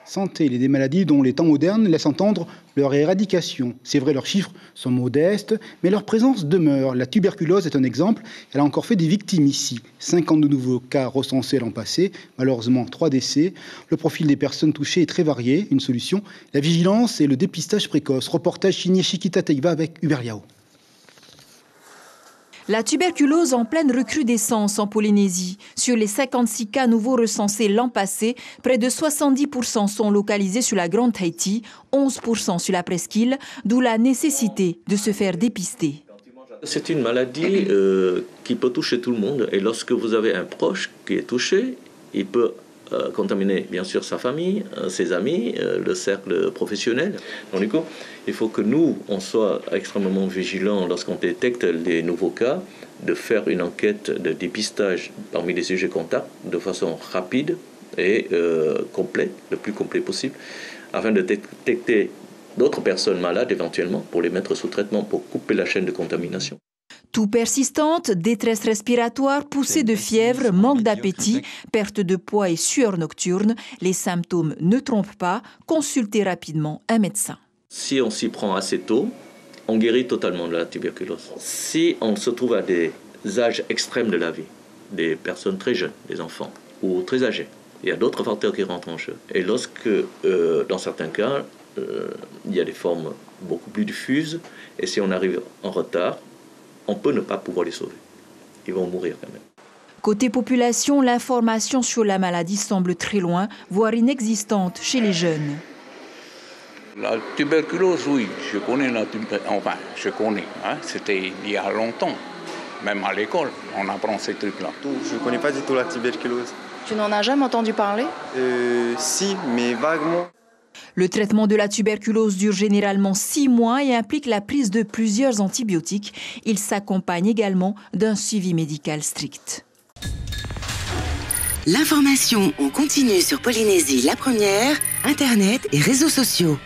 santé, des maladies dont les temps modernes laissent entendre leur éradication. C'est vrai, leurs chiffres sont modestes, mais leur présence demeure. La tuberculose est un exemple. Elle a encore fait des victimes ici. 52 nouveaux cas recensés l'an passé, malheureusement 3 décès. Le profil des personnes touchées est très varié. Une solution, la vigilance et le dépistage précoce. Reportage signé Chiquita Teiva avec Hubert Liao. La tuberculose en pleine recrudescence en Polynésie. Sur les 56 cas nouveaux recensés l'an passé, près de 70% sont localisés sur la Grande Tahiti, 11% sur la presqu'île, d'où la nécessité de se faire dépister. C'est une maladie qui peut toucher tout le monde. Et lorsque vous avez un proche qui est touché, il peut contaminer bien sûr sa famille, ses amis, le cercle professionnel. Donc du coup, il faut que nous, on soit extrêmement vigilants lorsqu'on détecte les nouveaux cas, de faire une enquête de dépistage parmi les sujets contacts de façon rapide et complète, le plus complet possible, afin de détecter d'autres personnes malades éventuellement pour les mettre sous traitement, pour couper la chaîne de contamination. Toux persistante, détresse respiratoire, poussée de fièvre, manque d'appétit, perte de poids et sueur nocturne, les symptômes ne trompent pas, consultez rapidement un médecin. Si on s'y prend assez tôt, on guérit totalement de la tuberculose. Si on se trouve à des âges extrêmes de la vie, des personnes très jeunes, des enfants ou très âgés, il y a d'autres facteurs qui rentrent en jeu. Et lorsque, dans certains cas, il y a des formes beaucoup plus diffuses, et si on arrive en retard, on peut ne pas pouvoir les sauver. Ils vont mourir quand même. Côté population, l'information sur la maladie semble très loin, voire inexistante chez les jeunes. La tuberculose, oui, je connais la tuberculose. Enfin, je connais. Hein, c'était il y a longtemps. Même à l'école, on apprend ces trucs-là. Je ne connais pas du tout la tuberculose. Tu n'en as jamais entendu parler? Si, mais vaguement. Le traitement de la tuberculose dure généralement 6 mois et implique la prise de plusieurs antibiotiques. Il s'accompagne également d'un suivi médical strict. L'information en continu sur Polynésie la première, Internet et réseaux sociaux.